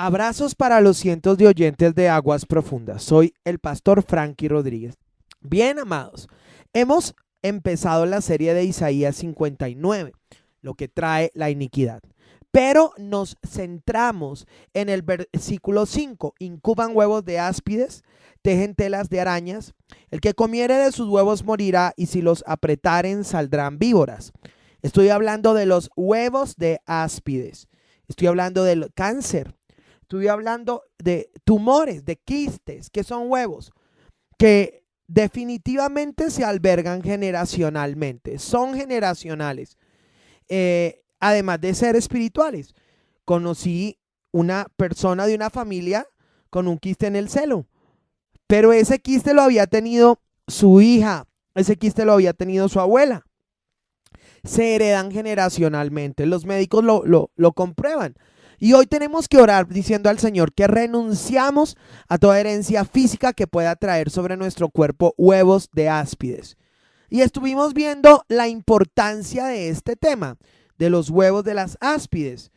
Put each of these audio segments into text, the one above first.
Abrazos para los cientos de oyentes de Aguas Profundas. Soy el pastor Frankie Rodríguez. Bien, amados, hemos empezado la serie de Isaías 59, lo que trae la iniquidad. Pero nos centramos en el versículo 5. Incuban huevos de áspides, tejen telas de arañas. El que comiere de sus huevos morirá, y si los apretaren saldrán víboras. Estoy hablando de los huevos de áspides. Estoy hablando del cáncer. Estoy hablando de tumores, de quistes, que son huevos que definitivamente se albergan generacionalmente, son generacionales, además de ser espirituales. Conocí una persona de una familia con un quiste en el seno, pero ese quiste lo había tenido su hija, ese quiste lo había tenido su abuela. Se heredan generacionalmente, los médicos lo comprueban. Y hoy tenemos que orar diciendo al Señor que renunciamos a toda herencia física que pueda traer sobre nuestro cuerpo huevos de áspides. Y estuvimos viendo la importancia de este tema, de los huevos de las áspides.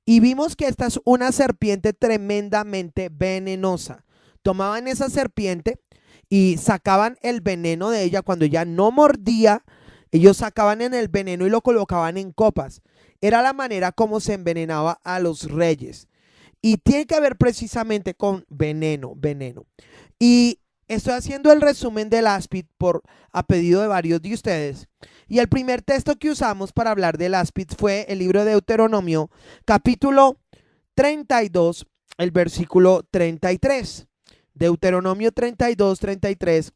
Y vimos que esta es una serpiente tremendamente venenosa. Tomaban esa serpiente y sacaban el veneno de ella. Cuando ella no mordía, ellos sacaban en el veneno y lo colocaban en copas. Era la manera como se envenenaba a los reyes. Y tiene que ver precisamente con veneno. Y estoy haciendo el resumen del áspid a pedido de varios de ustedes. Y el primer texto que usamos para hablar del áspid fue el libro de Deuteronomio, capítulo 32, el versículo 33. Deuteronomio 32, 33.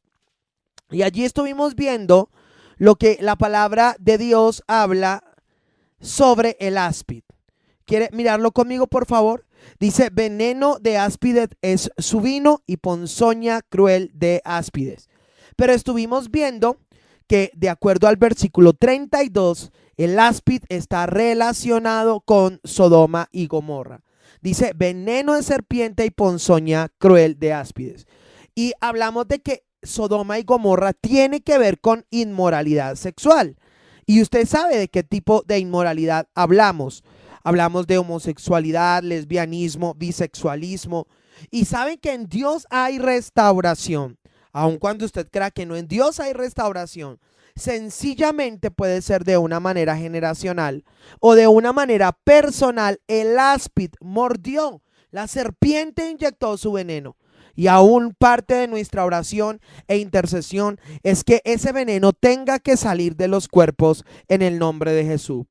Y allí estuvimos viendo lo que la palabra de Dios habla sobre el áspid. ¿Quiere mirarlo conmigo, por favor? Dice: veneno de áspides es su vino, y ponzoña cruel de áspides. Pero estuvimos viendo que de acuerdo al versículo 32, el áspid está relacionado con Sodoma y Gomorra. Dice: veneno de serpiente y ponzoña cruel de áspides. Y hablamos de que Sodoma y Gomorra tiene que ver con inmoralidad sexual. Y usted sabe de qué tipo de inmoralidad hablamos. Hablamos de homosexualidad, lesbianismo, bisexualismo. Y saben que en Dios hay restauración. Aun cuando usted crea que no, en Dios hay restauración. Sencillamente puede ser de una manera generacional o de una manera personal. El áspid mordió, la serpiente inyectó su veneno. Y aún parte de nuestra oración e intercesión es que ese veneno tenga que salir de los cuerpos en el nombre de Jesús.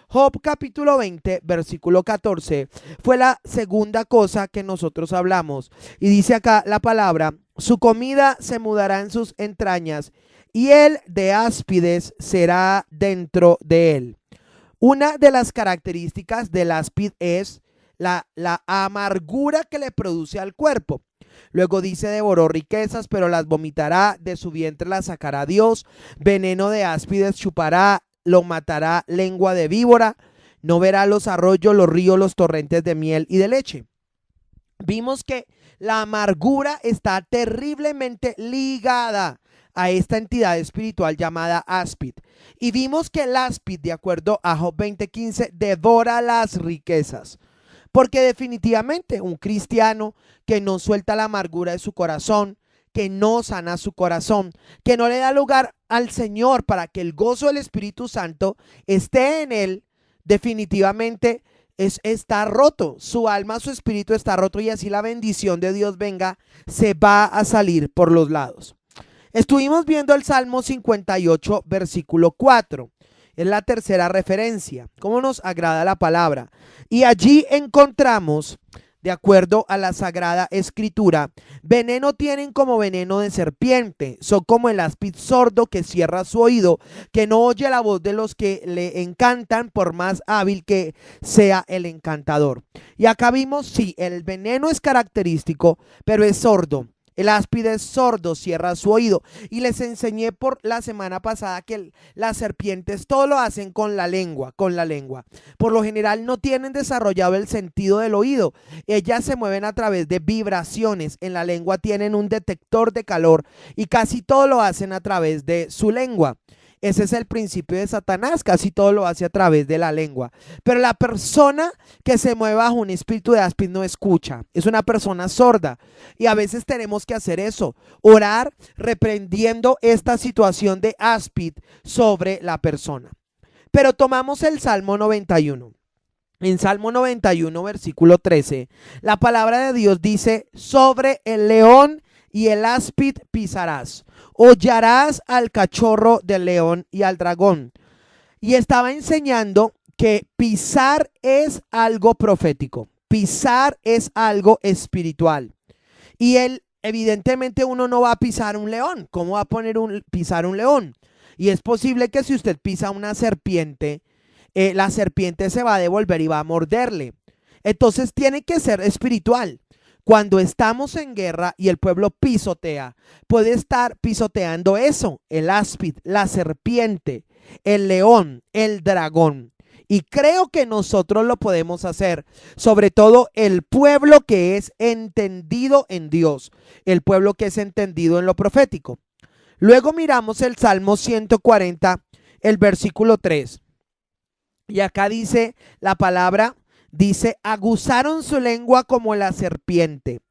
Job capítulo 20, versículo 14, fue la segunda cosa que nosotros hablamos. Y dice acá la palabra: su comida se mudará en sus entrañas, y el de áspides será dentro de él. Una de las características del áspid es la amargura que le produce al cuerpo. Luego dice: devoró riquezas, pero las vomitará, de su vientre las sacará Dios. Veneno de áspides chupará, lo matará lengua de víbora. No verá los arroyos, los ríos, los torrentes de miel y de leche. Vimos que la amargura está terriblemente ligada a esta entidad espiritual llamada áspid. Y vimos que el áspid, de acuerdo a Job 20:15, devora las riquezas. Porque definitivamente un cristiano que no suelta la amargura de su corazón, que no sana su corazón, que no le da lugar al Señor para que el gozo del Espíritu Santo esté en él, definitivamente está roto. Su alma, su espíritu está roto, y así la bendición de Dios venga, se va a salir por los lados. Estuvimos viendo el Salmo 58, versículo 4. Es la tercera referencia. ¿Cómo nos agrada la palabra? Y allí encontramos, de acuerdo a la Sagrada Escritura, veneno tienen como veneno de serpiente, son como el áspid sordo que cierra su oído, que no oye la voz de los que le encantan, por más hábil que sea el encantador. Y acá vimos, sí, el veneno es característico, pero es sordo. El áspid es sordo, cierra su oído. Y les enseñé por la semana pasada que las serpientes todo lo hacen con la lengua, Por lo general no tienen desarrollado el sentido del oído. Ellas se mueven a través de vibraciones. En la lengua tienen un detector de calor y casi todo lo hacen a través de su lengua. Ese es el principio de Satanás, casi todo lo hace a través de la lengua. Pero la persona que se mueve bajo un espíritu de áspid no escucha, es una persona sorda. Y a veces tenemos que hacer eso, orar reprendiendo esta situación de áspid sobre la persona. Pero tomamos el Salmo 91. En Salmo 91, versículo 13, la palabra de Dios dice: sobre el león y el áspid pisarás, hollarás al cachorro del león y al dragón. Y estaba enseñando que pisar es algo profético, pisar es algo espiritual. Y evidentemente uno no va a pisar un león. ¿Cómo va a pisar un león? Y es posible que si usted pisa una serpiente, la serpiente se va a devolver y va a morderle. Entonces tiene que ser espiritual. Cuando estamos en guerra y el pueblo pisotea, puede estar pisoteando eso: el áspid, la serpiente, el león, el dragón. Y creo que nosotros lo podemos hacer, sobre todo el pueblo que es entendido en Dios, el pueblo que es entendido en lo profético. Luego miramos el Salmo 140, el versículo 3. Y acá dice la palabra, dice: aguzaron su lengua como la serpiente,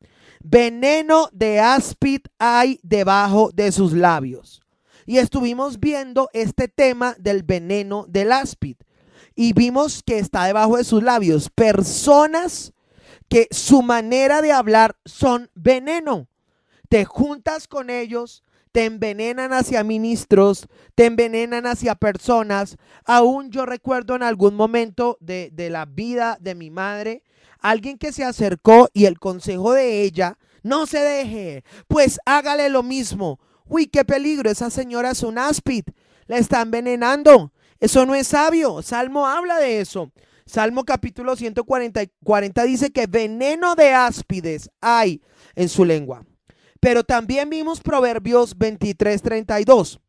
veneno de áspid hay debajo de sus labios. Y estuvimos viendo este tema del veneno del áspid y vimos que está debajo de sus labios. Personas que su manera de hablar son veneno. Te juntas con ellos, te envenenan hacia ministros, te envenenan hacia personas. Aún yo recuerdo en algún momento de la vida de mi madre, alguien que se acercó y el consejo de ella: no se deje, pues hágale lo mismo. Uy, qué peligro, esa señora es un áspid, la está envenenando. Eso no es sabio. Salmo habla de eso. Salmo capítulo 140 dice que veneno de áspides hay en su lengua. Pero también vimos Proverbios 23:32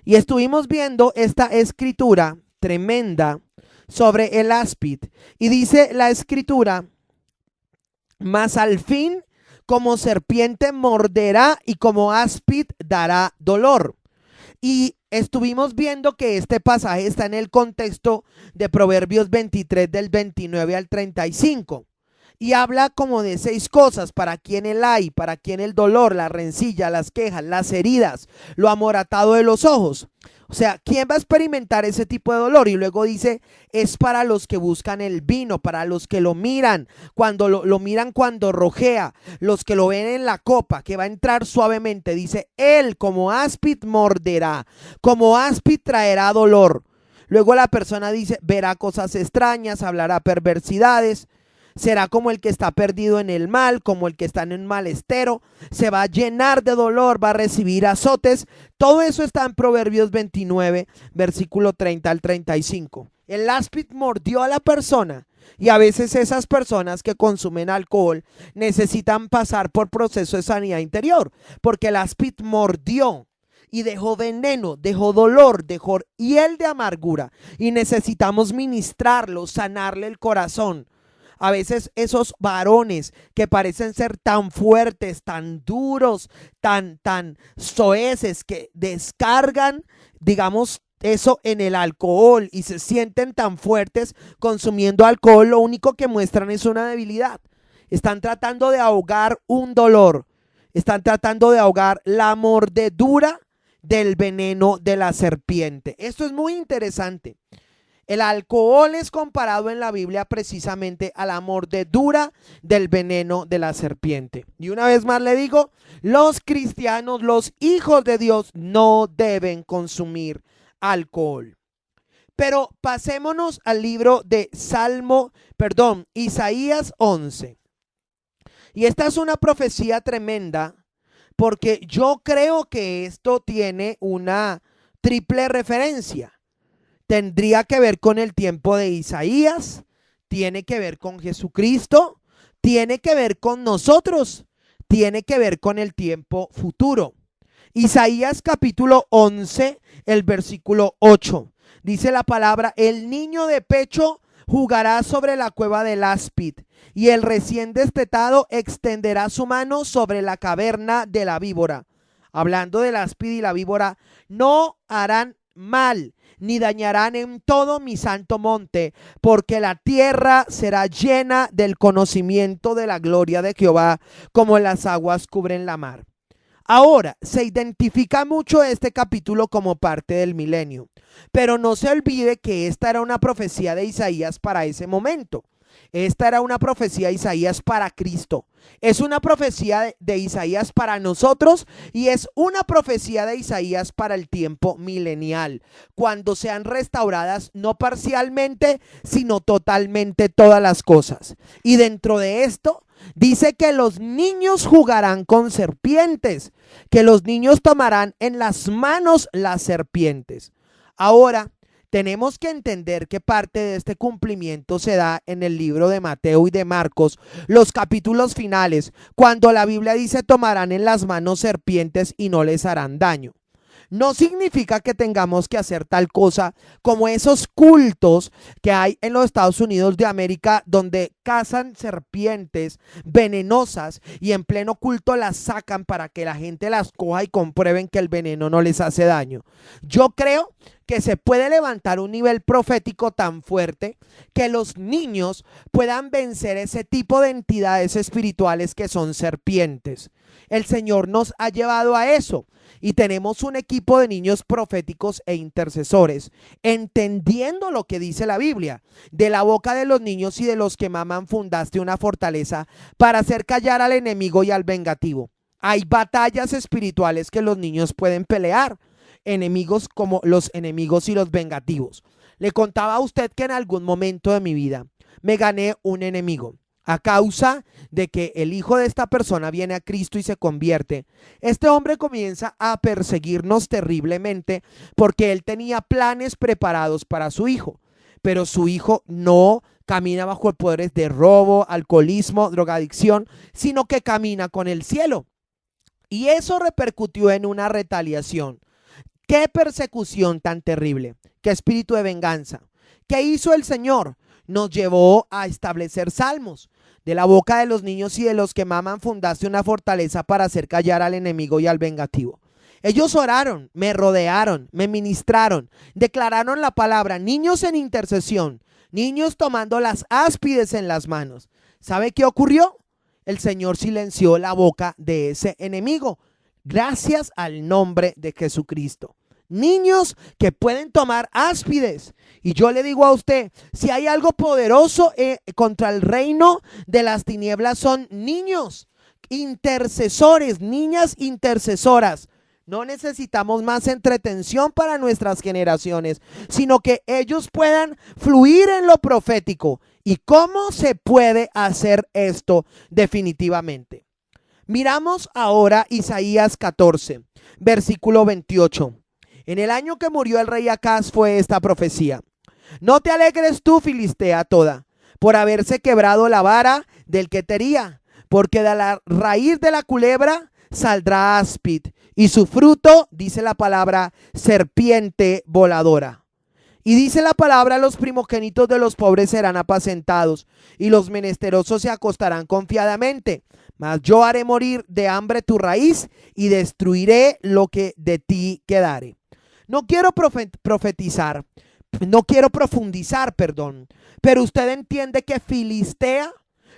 y estuvimos viendo esta escritura tremenda sobre el áspid. Y dice la escritura: mas al fin como serpiente morderá y como áspid dará dolor. Y estuvimos viendo que este pasaje está en el contexto de Proverbios 23 del 29 al 35. Y habla como de 6 cosas: para quién el ay, para quién el dolor, la rencilla, las quejas, las heridas, lo amoratado de los ojos. O sea, ¿quién va a experimentar ese tipo de dolor? Y luego dice: es para los que buscan el vino, para los que lo miran, cuando lo miran cuando rojea, los que lo ven en la copa, que va a entrar suavemente. Dice: él como áspid morderá, como áspid traerá dolor. Luego la persona dice: verá cosas extrañas, hablará perversidades. Será como el que está perdido en el mal, como el que está en un mal estero. Se va a llenar de dolor, va a recibir azotes. Todo eso está en Proverbios 29, versículo 30 al 35. El áspid mordió a la persona. Y a veces esas personas que consumen alcohol necesitan pasar por proceso de sanidad interior, porque el áspid mordió y dejó veneno, dejó dolor, dejó hiel de amargura. Y necesitamos ministrarlo, sanarle el corazón. A veces esos varones que parecen ser tan fuertes, tan duros, tan soeces, que descargan, digamos, eso en el alcohol y se sienten tan fuertes consumiendo alcohol, lo único que muestran es una debilidad. Están tratando de ahogar un dolor, están tratando de ahogar la mordedura del veneno de la serpiente. Esto es muy interesante. El alcohol es comparado en la Biblia precisamente a la mordedura del veneno de la serpiente. Y una vez más le digo, los cristianos, los hijos de Dios, no deben consumir alcohol. Pero pasémonos al libro de Isaías 11. Y esta es una profecía tremenda, porque yo creo que esto tiene una triple referencia. Tendría que ver con el tiempo de Isaías, tiene que ver con Jesucristo, tiene que ver con nosotros, tiene que ver con el tiempo futuro. Isaías capítulo 11, el versículo 8. Dice la palabra: el niño de pecho jugará sobre la cueva del áspid, y el recién destetado extenderá su mano sobre la caverna de la víbora. hablando del áspid y la víbora, no harán mal, ni dañarán en todo mi santo monte, porque la tierra será llena del conocimiento de la gloria de Jehová, como las aguas cubren la mar. Ahora, se identifica mucho este capítulo como parte del milenio, pero no se olvide que esta era una profecía de Isaías para ese momento. Esta era una profecía de Isaías para Cristo. Es una profecía de Isaías para nosotros y es una profecía de Isaías para el tiempo milenial, cuando sean restauradas no parcialmente, sino totalmente todas las cosas. Y dentro de esto dice que los niños jugarán con serpientes, que los niños tomarán en las manos las serpientes. Ahora, tenemos que entender que parte de este cumplimiento se da en el libro de Mateo y de Marcos, los capítulos finales, cuando la Biblia dice tomarán en las manos serpientes y no les harán daño. No significa que tengamos que hacer tal cosa como esos cultos que hay en los Estados Unidos de América, donde cazan serpientes venenosas y en pleno culto las sacan para que la gente las coja y comprueben que el veneno no les hace daño. Yo creo que se puede levantar un nivel profético tan fuerte que los niños puedan vencer ese tipo de entidades espirituales que son serpientes. El Señor nos ha llevado a eso y tenemos un equipo de niños proféticos e intercesores, entendiendo lo que dice la Biblia. De la boca de los niños y de los que maman fundaste una fortaleza para hacer callar al enemigo y al vengativo. Hay batallas espirituales que los niños pueden pelear, enemigos como los enemigos y los vengativos. Le contaba a usted que en algún momento de mi vida me gané un enemigo. A causa de que el hijo de esta persona viene a Cristo y se convierte, este hombre comienza a perseguirnos terriblemente porque él tenía planes preparados para su hijo, pero su hijo no camina bajo poderes de robo, alcoholismo, drogadicción, sino que camina con el cielo. Y eso repercutió en una retaliación. ¡Qué persecución tan terrible! ¡Qué espíritu de venganza! ¿Qué hizo el Señor? Nos llevó a establecer salmos. De la boca de los niños y de los que maman fundaste una fortaleza para hacer callar al enemigo y al vengativo. Ellos oraron, me rodearon, me ministraron, declararon la palabra, niños en intercesión, niños tomando las áspides en las manos. ¿Sabe qué ocurrió? El Señor silenció la boca de ese enemigo, gracias al nombre de Jesucristo. Niños que pueden tomar áspides. Y yo le digo a usted, si hay algo poderoso contra el reino de las tinieblas, son niños intercesores, niñas intercesoras. No necesitamos más entretención para nuestras generaciones, sino que ellos puedan fluir en lo profético. ¿Y cómo se puede hacer esto definitivamente? Miramos ahora Isaías 14, versículo 28. En el año que murió el rey Acaz fue esta profecía. No te alegres tú, Filistea toda, por haberse quebrado la vara del que te hería, porque de la raíz de la culebra saldrá áspid, y su fruto, dice la palabra, serpiente voladora. Y dice la palabra, los primogénitos de los pobres serán apacentados, y los menesterosos se acostarán confiadamente. Mas yo haré morir de hambre tu raíz, y destruiré lo que de ti quedare. No quiero profundizar, pero usted entiende que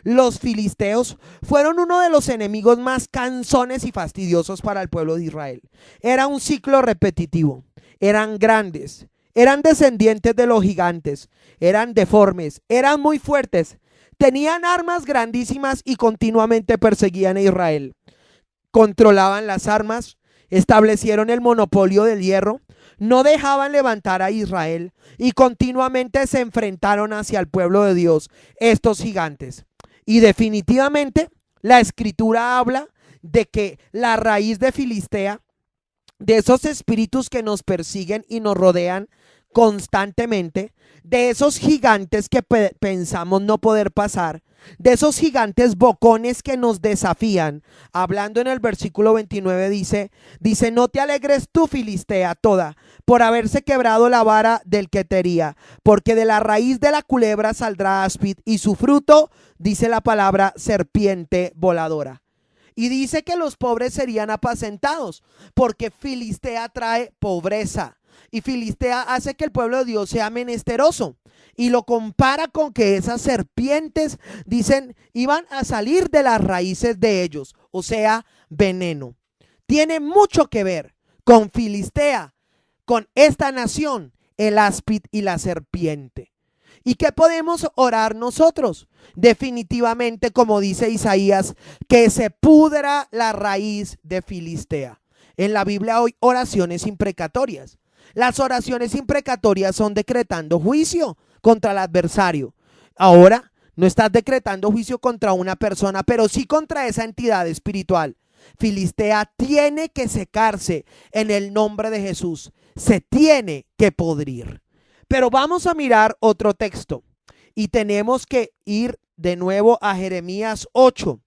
los filisteos fueron uno de los enemigos más cansones y fastidiosos para el pueblo de Israel. Era un ciclo repetitivo, eran grandes, eran descendientes de los gigantes, eran deformes, eran muy fuertes, tenían armas grandísimas y continuamente perseguían a Israel. Controlaban las armas, establecieron el monopolio del hierro, no dejaban levantar a Israel y continuamente se enfrentaron hacia el pueblo de Dios, estos gigantes. Y definitivamente la escritura habla de que la raíz de Filistea, de esos espíritus que nos persiguen y nos rodean constantemente, de esos gigantes que pensamos no poder pasar, de esos gigantes bocones que nos desafían. Hablando en el versículo 29 dice, no te alegres tú, Filistea toda, por haberse quebrado la vara del que te hería, porque de la raíz de la culebra saldrá áspid, y su fruto, dice la palabra, serpiente voladora. Y dice que los pobres serían apacentados, porque Filistea trae pobreza. Y Filistea hace que el pueblo de Dios sea menesteroso. Y lo compara con que esas serpientes, dicen, iban a salir de las raíces de ellos, o sea, veneno. Tiene mucho que ver con Filistea, con esta nación, el áspid y la serpiente. ¿Y qué podemos orar nosotros? Definitivamente, como dice Isaías, que se pudra la raíz de Filistea. En la Biblia hay oraciones imprecatorias. Las oraciones imprecatorias son decretando juicio contra el adversario. Ahora no estás decretando juicio contra una persona, pero sí contra esa entidad espiritual. Filistea tiene que secarse en el nombre de Jesús. Se tiene que podrir. Pero vamos a mirar otro texto y tenemos que ir de nuevo a Jeremías 8.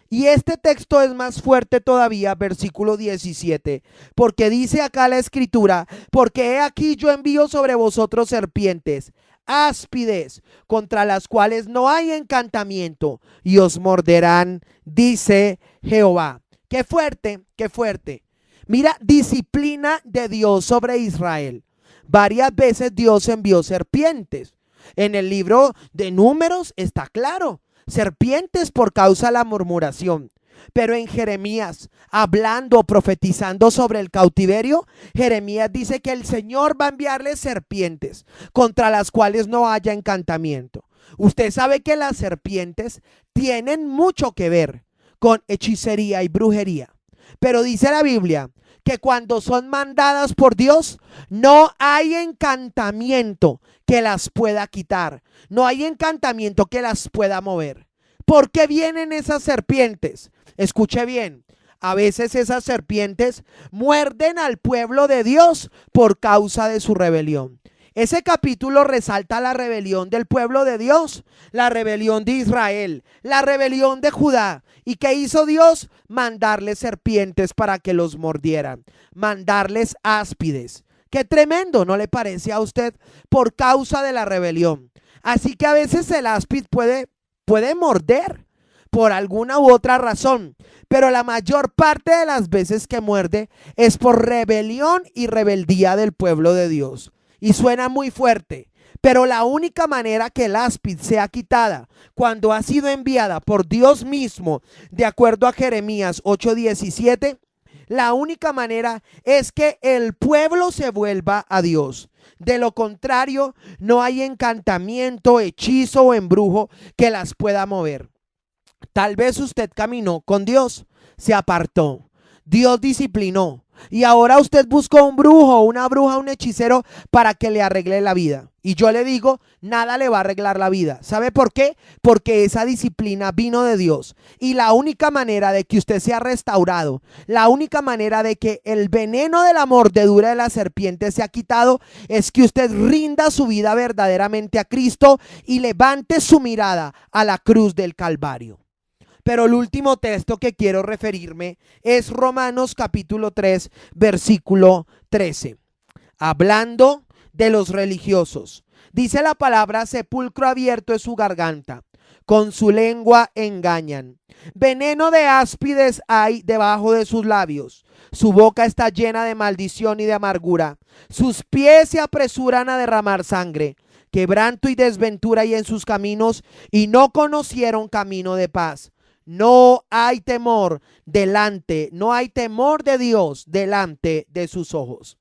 Y este texto es más fuerte todavía, versículo 17, porque dice acá la escritura: porque he aquí yo envío sobre vosotros serpientes, áspides, contra las cuales no hay encantamiento, y os morderán, dice Jehová. Qué fuerte, qué fuerte. Mira, disciplina de Dios sobre Israel. Varias veces Dios envió serpientes. En el libro de Números está claro, serpientes por causa de la murmuración. Pero en Jeremías, hablando, profetizando sobre el cautiverio, Jeremías dice que el Señor va a enviarle serpientes contra las cuales no haya encantamiento. Usted sabe que las serpientes tienen mucho que ver con hechicería y brujería. Pero dice la Biblia que cuando son mandadas por Dios, no hay encantamiento que las pueda quitar. No hay encantamiento que las pueda mover. ¿Por qué vienen esas serpientes? Escuche bien. A veces esas serpientes muerden al pueblo de Dios por causa de su rebelión. Ese capítulo resalta la rebelión del pueblo de Dios, la rebelión de Israel, la rebelión de Judá. ¿Y qué hizo Dios? Mandarles serpientes para que los mordieran, mandarles áspides. Qué tremendo, ¿no le parece a usted? Por causa de la rebelión. Así que a veces el áspid puede morder por alguna u otra razón, pero la mayor parte de las veces que muerde es por rebelión y rebeldía del pueblo de Dios. Y suena muy fuerte, pero la única manera que el áspid sea quitada cuando ha sido enviada por Dios mismo, de acuerdo a Jeremías 8:17, la única manera es que el pueblo se vuelva a Dios. De lo contrario, no hay encantamiento, hechizo o embrujo que las pueda mover. Tal vez usted caminó con Dios, se apartó, Dios disciplinó y ahora usted buscó un brujo, una bruja, un hechicero para que le arregle la vida. Y yo le digo, nada le va a arreglar la vida. ¿Sabe por qué? Porque esa disciplina vino de Dios. Y la única manera de que usted sea restaurado, la única manera de que el veneno de la mordedura de la serpiente sea quitado, es que usted rinda su vida verdaderamente a Cristo y levante su mirada a la cruz del Calvario. Pero el último texto que quiero referirme es Romanos capítulo 3, versículo 13. Hablando de los religiosos. Dice la palabra: sepulcro abierto es su garganta, con su lengua engañan. Veneno de áspides hay debajo de sus labios. Su boca está llena de maldición y de amargura. Sus pies se apresuran a derramar sangre. Quebranto y desventura hay en sus caminos, y no conocieron camino de paz. No hay temor no hay temor de Dios delante de sus ojos.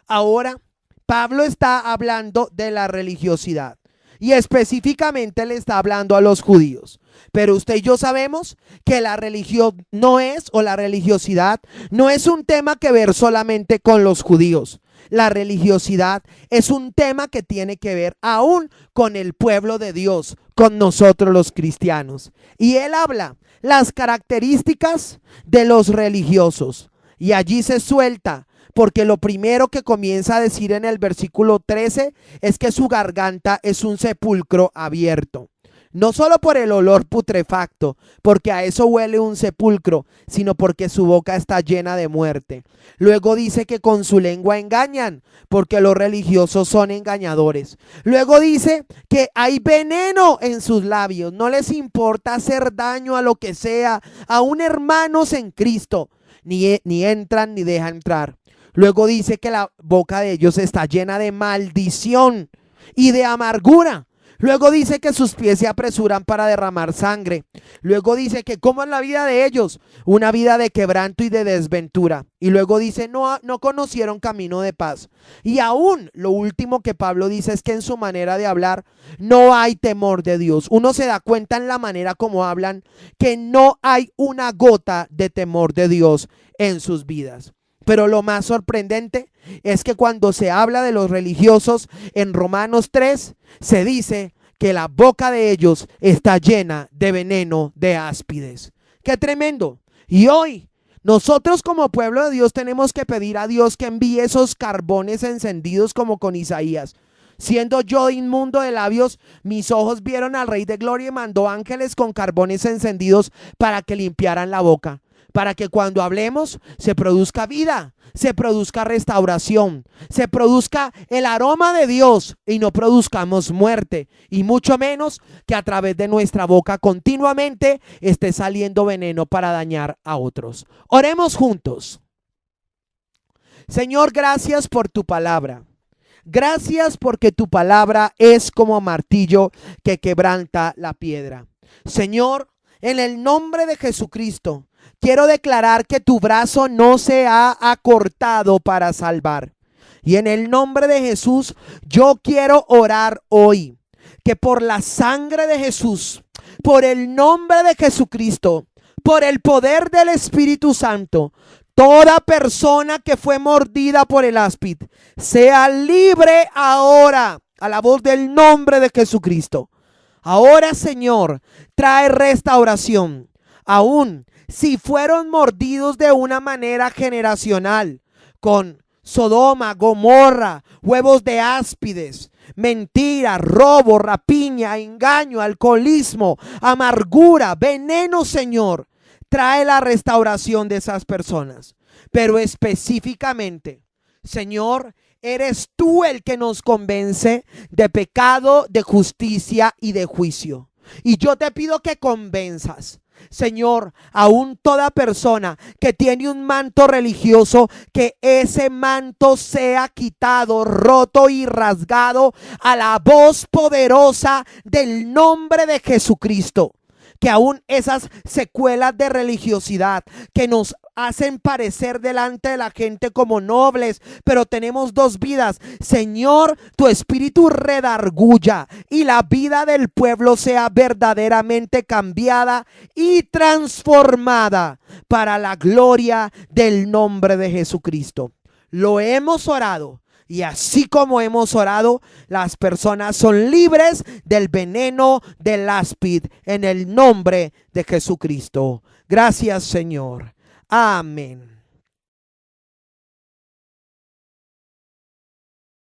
Ahora, Pablo está hablando de la religiosidad y específicamente le está hablando a los judíos. Pero usted y yo sabemos que la religión la religiosidad no es un tema que ver solamente con los judíos. La religiosidad es un tema que tiene que ver aún con el pueblo de Dios, con nosotros los cristianos. Y él habla las características de los religiosos. Y allí se suelta, porque lo primero que comienza a decir en el versículo 13 es que su garganta es un sepulcro abierto. No solo por el olor putrefacto, porque a eso huele un sepulcro, sino porque su boca está llena de muerte. Luego dice que con su lengua engañan, porque los religiosos son engañadores. Luego dice que hay veneno en sus labios. No les importa hacer daño a lo que sea, aún hermanos en Cristo. Ni entran ni dejan entrar. Luego dice que la boca de ellos está llena de maldición y de amargura. Luego dice que sus pies se apresuran para derramar sangre. Luego dice que ¿cómo es la vida de ellos? Una vida de quebranto y de desventura. Y luego dice no conocieron camino de paz. Y aún lo último que Pablo dice es que en su manera de hablar no hay temor de Dios. Uno se da cuenta en la manera como hablan que no hay una gota de temor de Dios en sus vidas. Pero lo más sorprendente es que cuando se habla de los religiosos en Romanos 3, se dice que la boca de ellos está llena de veneno de áspides. ¡Qué tremendo! Y hoy nosotros como pueblo de Dios tenemos que pedir a Dios que envíe esos carbones encendidos como con Isaías. Siendo yo inmundo de labios, mis ojos vieron al Rey de Gloria y mandó ángeles con carbones encendidos para que limpiaran la boca. Para que cuando hablemos se produzca vida, se produzca restauración, se produzca el aroma de Dios y no produzcamos muerte. Y mucho menos que a través de nuestra boca continuamente esté saliendo veneno para dañar a otros. Oremos juntos. Señor, gracias por tu palabra. Gracias porque tu palabra es como martillo que quebranta la piedra. Señor, en el nombre de Jesucristo, quiero declarar que tu brazo no se ha acortado para salvar. Y en el nombre de Jesús, yo quiero orar hoy que por la sangre de Jesús, por el nombre de Jesucristo, por el poder del Espíritu Santo, toda persona que fue mordida por el áspid sea libre ahora a la voz del nombre de Jesucristo. Ahora, Señor, trae restauración. Aún si fueron mordidos de una manera generacional, con Sodoma, Gomorra, huevos de áspides, mentira, robo, rapiña, engaño, alcoholismo, amargura, veneno, Señor, trae la restauración de esas personas. Pero específicamente, Señor, eres tú el que nos convence de pecado, de justicia y de juicio. Y yo te pido que convenzas, Señor, aún toda persona que tiene un manto religioso, que ese manto sea quitado, roto y rasgado a la voz poderosa del nombre de Jesucristo. Que aún esas secuelas de religiosidad que nos hacen parecer delante de la gente como nobles, pero tenemos dos vidas. Señor, tu espíritu redarguya y la vida del pueblo sea verdaderamente cambiada y transformada para la gloria del nombre de Jesucristo. Lo hemos orado. Y así como hemos orado, las personas son libres del veneno del áspid en el nombre de Jesucristo. Gracias, Señor. Amén.